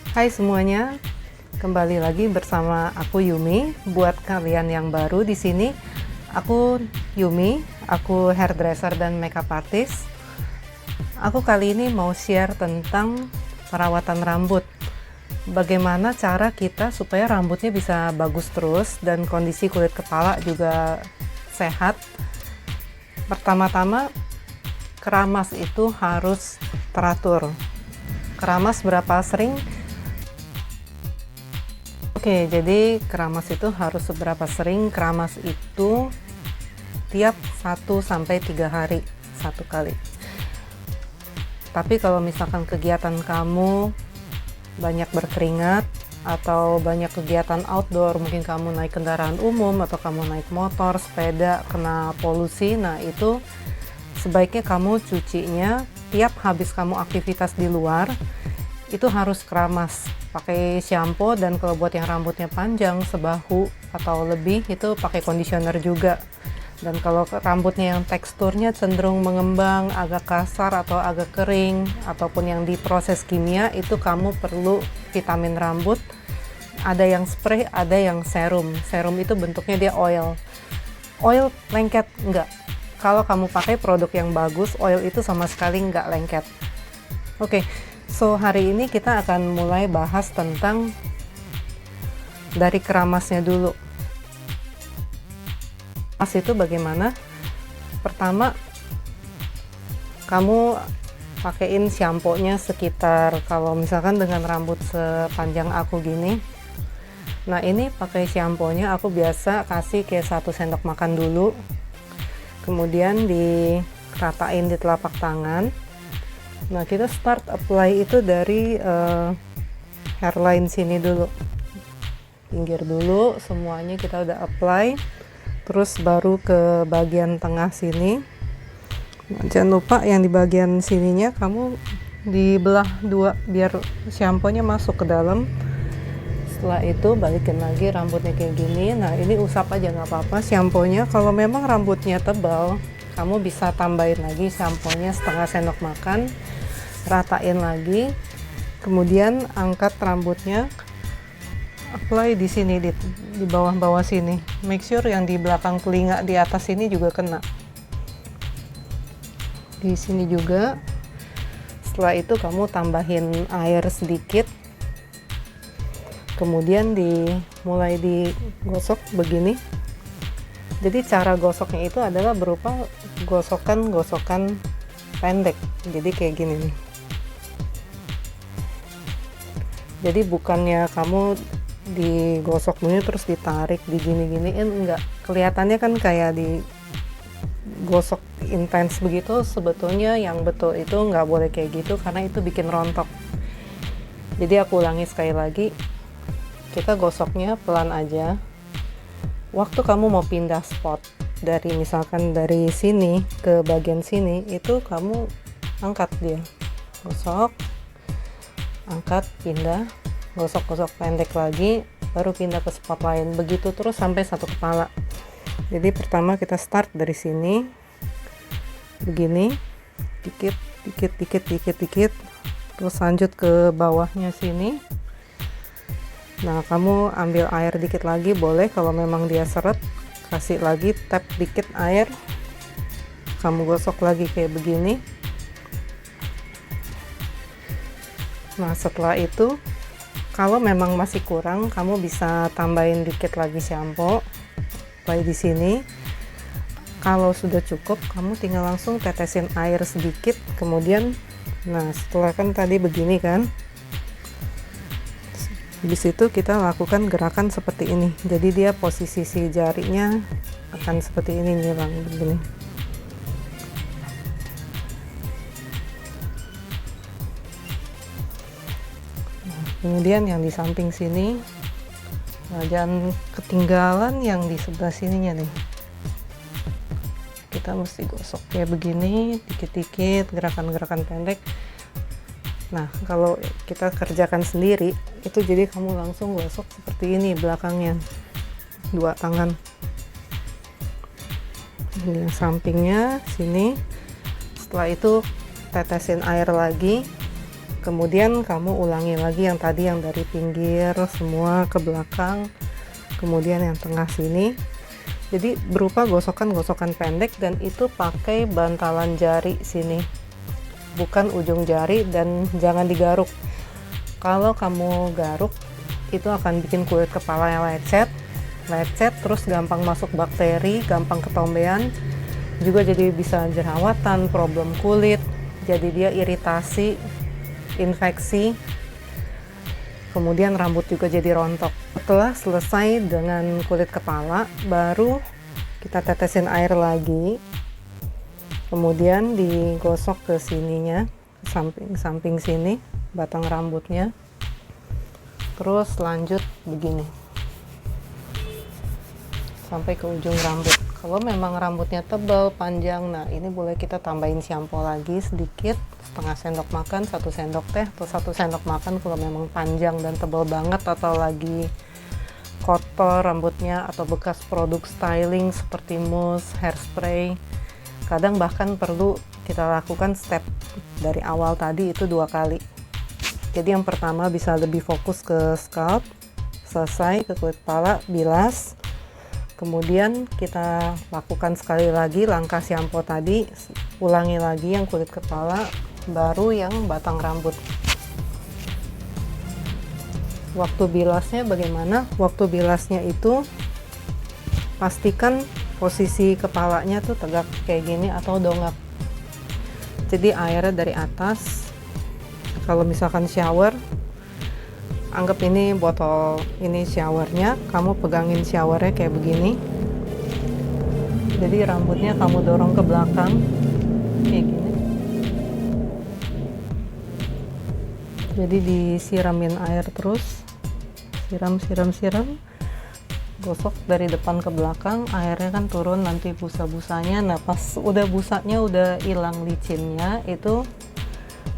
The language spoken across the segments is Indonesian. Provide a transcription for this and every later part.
Hai semuanya, kembali lagi bersama aku Yumi. Buat kalian yang baru di sini, aku Yumi, aku hairdresser dan makeup artist. Aku kali ini mau share tentang perawatan rambut. Bagaimana cara kita supaya rambutnya bisa bagus terus dan kondisi kulit kepala juga sehat. Pertama-tama, keramas itu harus teratur. Keramas berapa sering? Oke, jadi keramas itu harus seberapa sering? Keramas itu tiap 1-3 hari satu kali. Tapi kalau misalkan kegiatan kamu banyak berkeringat atau banyak kegiatan outdoor, mungkin kamu naik kendaraan umum atau kamu naik motor, sepeda, kena polusi, nah itu sebaiknya kamu cucinya tiap habis kamu aktivitas di luar, itu harus keramas pakai shampoo, dan kalau buat yang rambutnya panjang sebahu atau lebih itu pakai conditioner juga. Dan kalau rambutnya yang teksturnya cenderung mengembang, agak kasar atau agak kering ataupun yang diproses kimia, itu kamu perlu vitamin rambut. Ada yang spray, ada yang serum. Serum itu bentuknya dia oil. Oil lengket? Enggak. Kalau kamu pakai produk yang bagus, oil itu sama sekali enggak lengket. Oke. So, hari ini kita akan mulai bahas tentang dari keramasnya dulu. Keramas itu bagaimana? Pertama, kamu pakein shampoo-nya sekitar, kalau misalkan dengan rambut sepanjang aku gini. Nah, ini pakai shampoo-nya aku biasa kasih kayak 1 sendok makan dulu. Kemudian diratain di telapak tangan. Nah, kita start apply itu dari hairline sini dulu, pinggir dulu, semuanya kita udah apply, terus baru ke bagian tengah sini. Nah, jangan lupa yang di bagian sininya kamu dibelah dua biar shampoo-nya masuk ke dalam. Setelah itu balikin lagi rambutnya kayak gini. Nah, ini usap aja nggak apa-apa shampoo-nya. Kalau memang rambutnya tebal, kamu bisa tambahin lagi shampoo-nya setengah sendok makan, ratain lagi, kemudian angkat rambutnya, apply di sini, di bawah-bawah sini. Make sure yang di belakang telinga di atas sini juga kena, di sini juga. Setelah itu kamu tambahin air sedikit, kemudian mulai digosok begini. Jadi cara gosoknya itu adalah berupa gosokan-gosokan pendek, jadi kayak gini nih. Jadi bukannya kamu digosok dulu terus ditarik digini-giniin, enggak. Kelihatannya kan kayak digosok intens begitu, sebetulnya yang betul itu nggak boleh kayak gitu karena itu bikin rontok. Jadi aku ulangi sekali lagi, kita gosoknya pelan aja. Waktu kamu mau pindah spot dari misalkan dari sini ke bagian sini, itu kamu angkat dia, gosok, angkat, pindah, gosok-gosok pendek lagi, baru pindah ke spot lain, begitu terus sampai satu kepala. Jadi pertama kita start dari sini begini, dikit dikit dikit dikit dikit, terus lanjut ke bawahnya sini. Nah, kamu ambil air dikit lagi boleh, kalau memang dia seret kasih lagi, tap dikit air, kamu gosok lagi kayak begini. Nah, setelah itu kalau memang masih kurang, kamu bisa tambahin dikit lagi shampoo, apply di sini. Kalau sudah cukup, kamu tinggal langsung tetesin air sedikit, kemudian nah setelah kan tadi begini kan, di situ kita lakukan gerakan seperti ini. Jadi dia posisi si jarinya akan seperti ini, nyilang begini. Kemudian yang di samping sini, nah jangan ketinggalan yang di sebelah sininya nih, kita mesti gosok kayak begini, dikit-dikit, gerakan-gerakan pendek. Nah, kalau kita kerjakan sendiri itu jadi kamu langsung gosok seperti ini belakangnya, 2 tangan. Ini yang sampingnya sini. Setelah itu tetesin air lagi, Kemudian kamu ulangi lagi yang tadi, yang dari pinggir semua ke belakang, kemudian yang tengah sini. Jadi berupa gosokan-gosokan pendek, dan itu pakai bantalan jari sini, bukan ujung jari, dan jangan digaruk. Kalau kamu garuk itu akan bikin kulit kepala yang lecet, terus gampang masuk bakteri, gampang ketombean, juga jadi bisa jerawatan, problem kulit, jadi dia iritasi, infeksi, kemudian rambut juga jadi rontok. Setelah selesai dengan kulit kepala, baru kita tetesin air lagi, kemudian digosok ke sininya, samping sini, batang rambutnya, terus lanjut begini sampai ke ujung rambut. Kalau memang rambutnya tebal, panjang, nah ini boleh kita tambahin shampoo lagi sedikit, setengah sendok makan, 1 sendok teh, atau 1 sendok makan kalau memang panjang dan tebal banget, atau lagi kotor rambutnya, atau bekas produk styling seperti mousse, hairspray. Kadang bahkan perlu kita lakukan step dari awal tadi itu 2 kali. Jadi yang pertama bisa lebih fokus ke scalp, selesai ke kulit kepala, bilas. Kemudian kita lakukan sekali lagi langkah shampoo tadi, ulangi lagi yang kulit kepala, baru yang batang rambut. Waktu bilasnya bagaimana? Waktu bilasnya itu pastikan posisi kepalanya tuh tegak kayak gini atau dongak. Jadi airnya dari atas. Kalau misalkan shower, anggap ini botol, ini showernya, kamu pegangin showernya kayak begini. Jadi rambutnya kamu dorong ke belakang kayak gini. Jadi disiramin air terus, siram, gosok dari depan ke belakang, airnya kan turun nanti busa-busanya. Nah pas udah busanya udah hilang licinnya, itu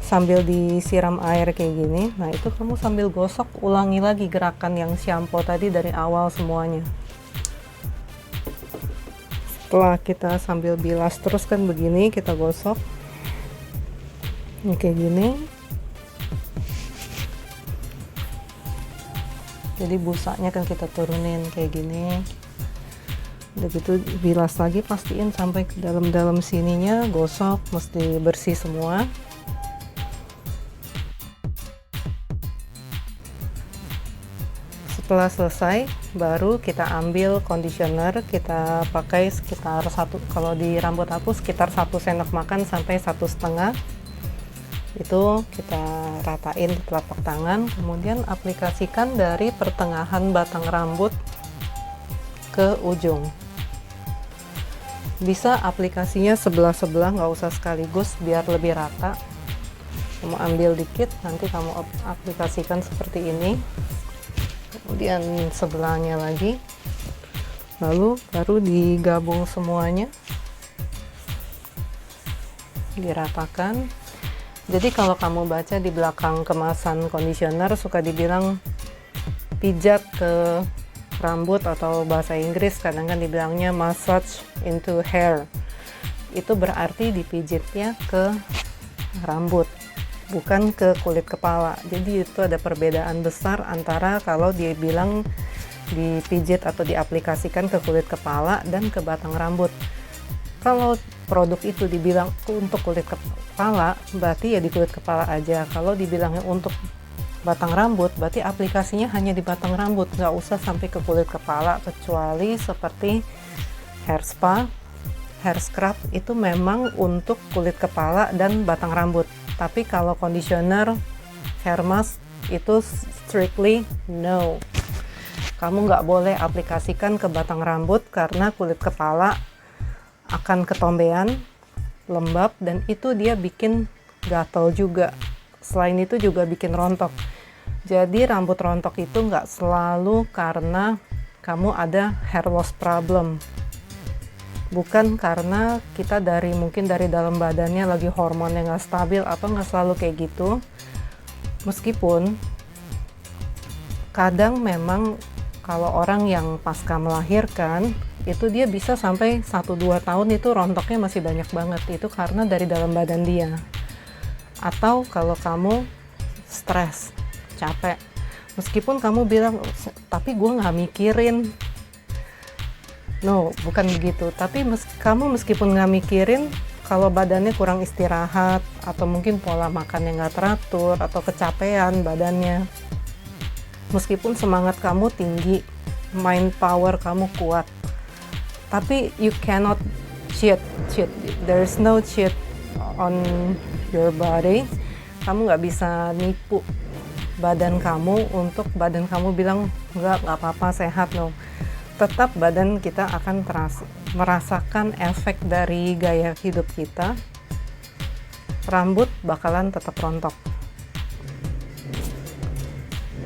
sambil disiram air kayak gini. Nah itu kamu sambil gosok, ulangi lagi gerakan yang shampoo tadi dari awal semuanya. Setelah kita sambil bilas terus kan begini, kita gosok ini kayak gini. Jadi busanya kan kita turunin kayak gini. Udah gitu bilas lagi, pastiin sampai ke dalam-dalam sininya, gosok, mesti bersih semua. Setelah selesai, baru kita ambil conditioner, kita pakai sekitar kalau di rambut aku sekitar 1 sendok makan sampai 1,5. Itu kita ratain di telapak tangan, kemudian aplikasikan dari pertengahan batang rambut ke ujung. Bisa aplikasinya sebelah-sebelah, nggak usah sekaligus biar lebih rata. Kamu ambil dikit, nanti kamu aplikasikan seperti ini. Kemudian sebelahnya lagi, lalu baru digabung semuanya, diratakan. Jadi kalau kamu baca di belakang kemasan conditioner suka dibilang pijat ke rambut, atau bahasa Inggris kadang kan dibilangnya massage into hair. Itu berarti dipijitnya ke rambut, bukan ke kulit kepala. Jadi itu ada perbedaan besar antara kalau dia bilang dipijit atau diaplikasikan ke kulit kepala dan ke batang rambut. Kalau produk itu dibilang untuk kulit kepala, berarti ya di kulit kepala aja. Kalau dibilangnya untuk batang rambut, berarti aplikasinya hanya di batang rambut, nggak usah sampai ke kulit kepala, kecuali seperti hair spa, hair scrub itu memang untuk kulit kepala dan batang rambut. Tapi kalau conditioner, hair mask itu strictly no. Kamu nggak boleh aplikasikan ke batang rambut karena kulit kepala akan ketombean, lembab, dan itu dia bikin gatal juga. Selain itu juga bikin rontok. Jadi rambut rontok itu nggak selalu karena kamu ada hair loss problem. Bukan karena kita mungkin dari dalam badannya lagi hormonnya nggak stabil, atau nggak selalu kayak gitu. Meskipun kadang memang kalau orang yang pasca melahirkan itu dia bisa sampai 1-2 tahun itu rontoknya masih banyak banget, itu karena dari dalam badan dia. Atau kalau kamu stres, capek. Meskipun kamu bilang, tapi gue nggak mikirin. No, bukan begitu. Tapi kamu meskipun nggak mikirin, kalau badannya kurang istirahat, atau mungkin pola makan yang nggak teratur, atau kecapean badannya, meskipun semangat kamu tinggi, mind power kamu kuat, tapi you cannot cheat. There is no cheat on your body. Kamu nggak bisa nipu badan kamu untuk badan kamu bilang nggak apa-apa, sehat. No, tetap badan kita akan merasakan efek dari gaya hidup kita. Rambut bakalan tetap rontok.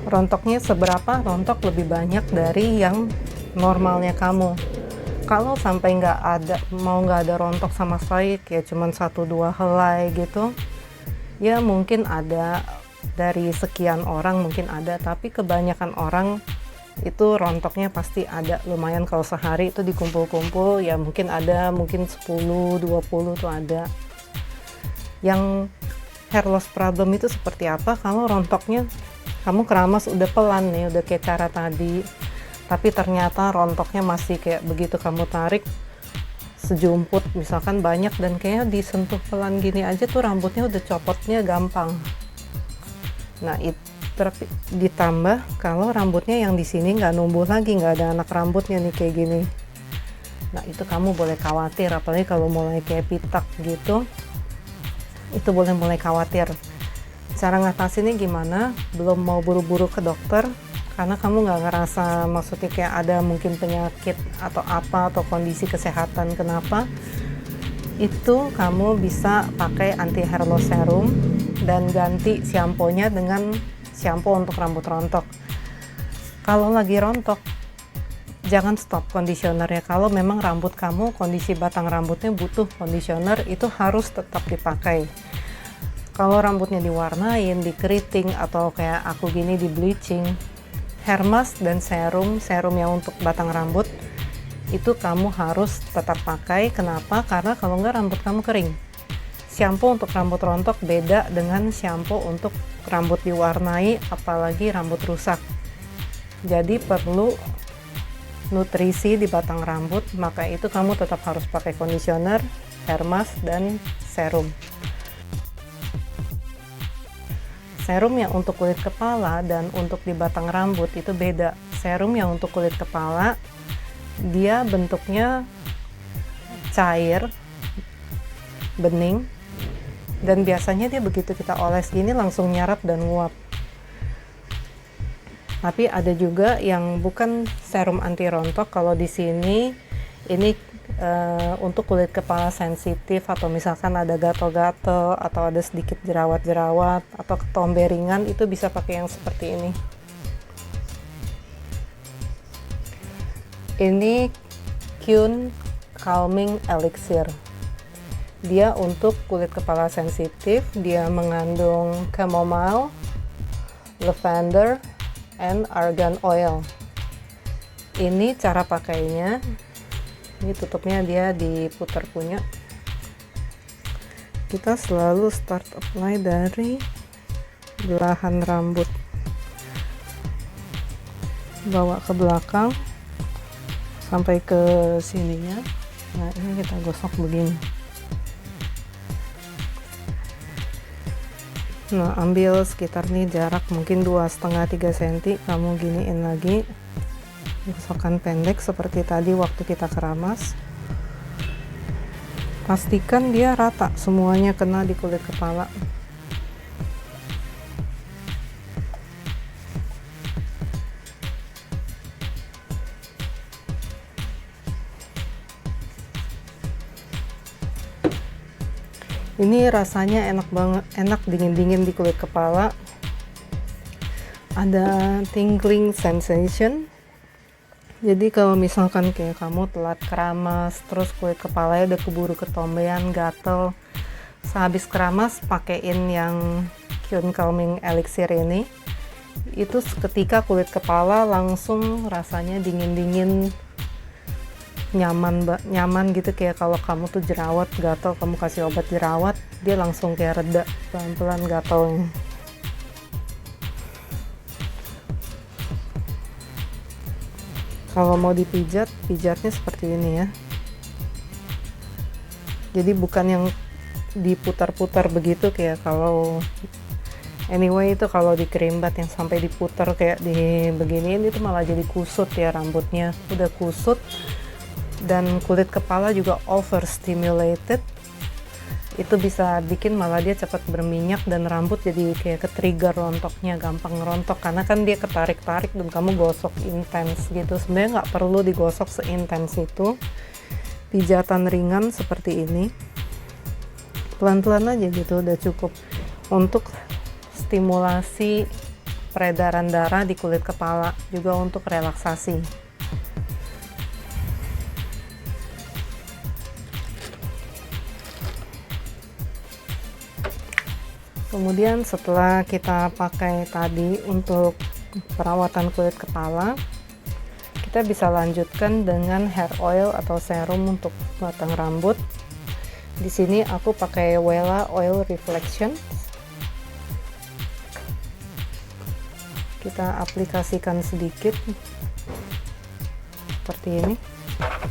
Rontoknya seberapa? Rontok lebih banyak dari yang normalnya kamu. Kalau sampai nggak ada rontok sama sekali, kayak cuman 1-2 helai gitu, ya mungkin ada, dari sekian orang mungkin ada, tapi kebanyakan orang itu rontoknya pasti ada lumayan. Kalau sehari itu dikumpul-kumpul ya mungkin ada, mungkin 10-20 tuh ada. Yang hair loss problem itu seperti apa? Kalau rontoknya kamu keramas udah pelan nih, udah kayak cara tadi, tapi ternyata rontoknya masih kayak begitu kamu tarik sejumput misalkan banyak, dan kayak disentuh pelan gini aja tuh rambutnya udah copotnya gampang. Nah itu ditambah kalau rambutnya yang di sini nggak numbuh lagi, nggak ada anak rambutnya nih kayak gini. Nah itu kamu boleh khawatir, apalagi kalau mulai kayak pitak gitu, itu boleh mulai khawatir. Cara ngatasinnya gimana? Belum mau buru-buru ke dokter karena kamu nggak ngerasa maksudnya kayak ada mungkin penyakit atau apa, atau kondisi kesehatan kenapa. Itu kamu bisa pakai anti hair loss serum dan ganti shampoo-nya dengan shampoo untuk rambut rontok. Kalau lagi rontok, jangan stop conditioner-nya. Kalau memang rambut kamu, kondisi batang rambutnya butuh conditioner, itu harus tetap dipakai. Kalau rambutnya diwarnain, dikeriting, atau kayak aku gini di bleaching, hair mask dan serum yang untuk batang rambut, itu kamu harus tetap pakai. Kenapa? Karena kalau nggak rambut kamu kering. Shampoo untuk rambut rontok beda dengan shampoo untuk rambut diwarnai, apalagi rambut rusak. Jadi perlu nutrisi di batang rambut, maka itu kamu tetap harus pakai conditioner, hair mask, dan serum. Serum yang untuk kulit kepala dan untuk di batang rambut itu beda. Serum yang untuk kulit kepala, dia bentuknya cair, bening, dan biasanya dia begitu kita oles gini langsung nyarap dan nguap. Tapi ada juga yang bukan serum anti rontok. Kalau di sini ini untuk kulit kepala sensitif, atau misalkan ada gatal-gatal atau ada sedikit jerawat-jerawat atau ketombe ringan, itu bisa pakai yang seperti ini. Ini Kyun Calming Elixir. Dia untuk kulit kepala sensitif, dia mengandung chamomile, lavender, and argan oil. Ini cara pakainya. Ini tutupnya dia diputar punya. Kita selalu start apply dari belahan rambut, bawa ke belakang sampai ke sininya. Nah ini kita gosok begini. Nah ambil sekitar nih jarak mungkin 2,5-3 cm, kamu giniin lagi, gosokkan pendek seperti tadi waktu kita keramas. Pastikan dia rata, semuanya kena di kulit kepala. Ini rasanya enak banget, enak dingin-dingin di kulit kepala. Ada tingling sensation. Jadi kalau misalkan kayak kamu telat keramas, terus kulit kepalanya udah keburu ketombean, gatel, sehabis keramas pakein yang Kyun Calming Elixir ini, itu ketika kulit kepala langsung rasanya dingin-dingin, nyaman gitu. Kayak kalau kamu tuh jerawat, gatel, kamu kasih obat jerawat, dia langsung kayak reda pelan-pelan gatelnya. Kalau mau dipijat, pijatnya seperti ini ya. Jadi bukan yang diputar-putar begitu kayak kalau anyway itu kalau di kerimbat yang sampai diputar kayak di beginiin itu malah jadi kusut ya, rambutnya udah kusut dan kulit kepala juga overstimulated. Itu bisa bikin malah dia cepat berminyak dan rambut jadi kayak ke-trigger rontoknya, gampang rontok karena kan dia ketarik-tarik dan kamu gosok intens gitu. Sebenarnya nggak perlu digosok seintens itu, pijatan ringan seperti ini pelan-pelan aja gitu udah cukup untuk stimulasi peredaran darah di kulit kepala, juga untuk relaksasi. Kemudian setelah kita pakai tadi untuk perawatan kulit kepala, kita bisa lanjutkan dengan hair oil atau serum untuk batang rambut. Di sini aku pakai Wella Oil Reflection. Kita aplikasikan sedikit seperti ini.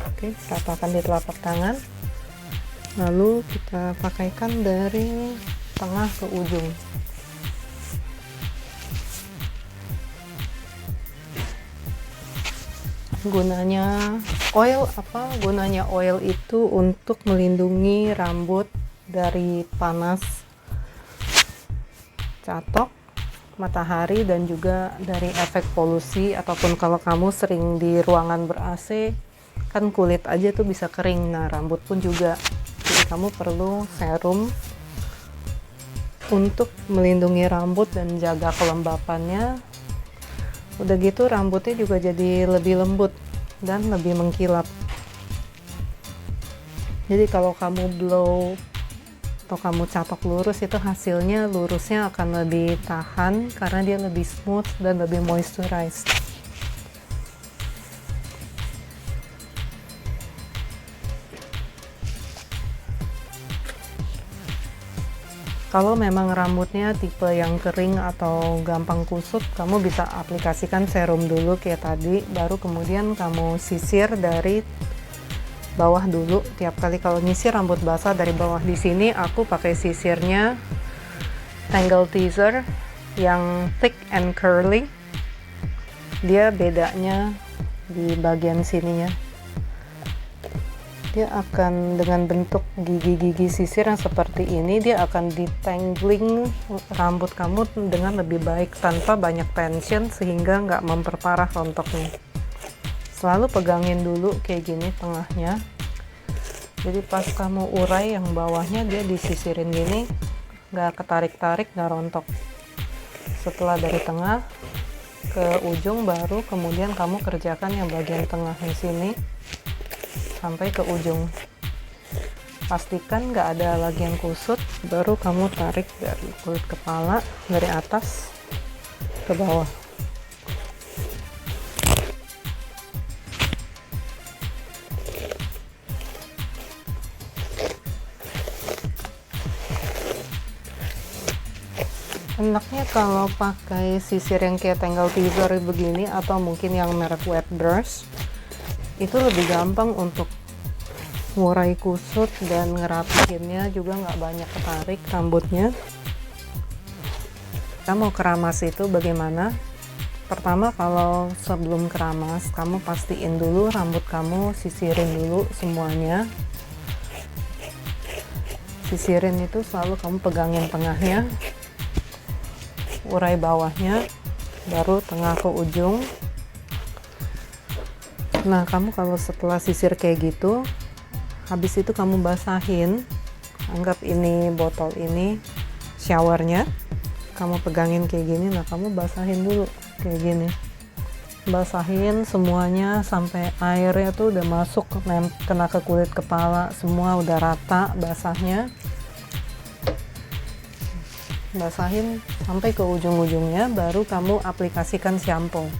Oke, kita ratakan di telapak tangan. Lalu kita pakaikan dari tengah ke ujung. Gunanya oil apa? Gunanya oil itu untuk melindungi rambut dari panas catok, matahari, dan juga dari efek polusi. Ataupun kalau kamu sering di ruangan ber-AC, kan kulit aja tuh bisa kering, nah rambut pun juga. Jadi kamu perlu serum untuk melindungi rambut dan jaga kelembapannya. Udah gitu rambutnya juga jadi lebih lembut dan lebih mengkilap. Jadi kalau kamu blow atau kamu catok lurus, itu hasilnya lurusnya akan lebih tahan karena dia lebih smooth dan lebih moisturized. Kalau memang rambutnya tipe yang kering atau gampang kusut, kamu bisa aplikasikan serum dulu kayak tadi, baru kemudian kamu sisir dari bawah dulu. Tiap kali kalau nyisir rambut basah dari bawah, di sini aku pakai sisirnya Tangle Teezer yang thick and curly. Dia bedanya di bagian sininya. Dia akan dengan bentuk gigi-gigi sisir yang seperti ini, dia akan detangling rambut kamu dengan lebih baik tanpa banyak tension sehingga nggak memperparah rontoknya. Selalu pegangin dulu kayak gini tengahnya. Jadi pas kamu urai yang bawahnya, dia disisirin gini, nggak ketarik-tarik, nggak rontok. Setelah dari tengah ke ujung, baru kemudian kamu kerjakan yang bagian tengah di sini sampai ke ujung. Pastikan nggak ada lagi yang kusut, baru kamu tarik dari kulit kepala dari atas ke bawah. Enaknya kalau pakai sisir yang kayak Tangle Teezer begini, atau mungkin yang merek Wet Brush, itu lebih gampang untuk ngurai kusut dan ngerapihinnya, juga nggak banyak ketarik rambutnya. Kita mau keramas itu bagaimana? Pertama, kalau sebelum keramas, kamu pastiin dulu rambut kamu, sisirin dulu semuanya. Sisirin itu selalu kamu pegangin tengahnya, urai bawahnya, baru tengah ke ujung. Nah, kamu kalau setelah sisir kayak gitu, habis itu kamu basahin, anggap ini botol ini showernya, kamu pegangin kayak gini. Nah, kamu basahin dulu kayak gini, basahin semuanya sampai airnya tuh udah masuk kena ke kulit kepala, semua udah rata basahnya. Basahin sampai ke ujung-ujungnya, baru kamu aplikasikan shampoo.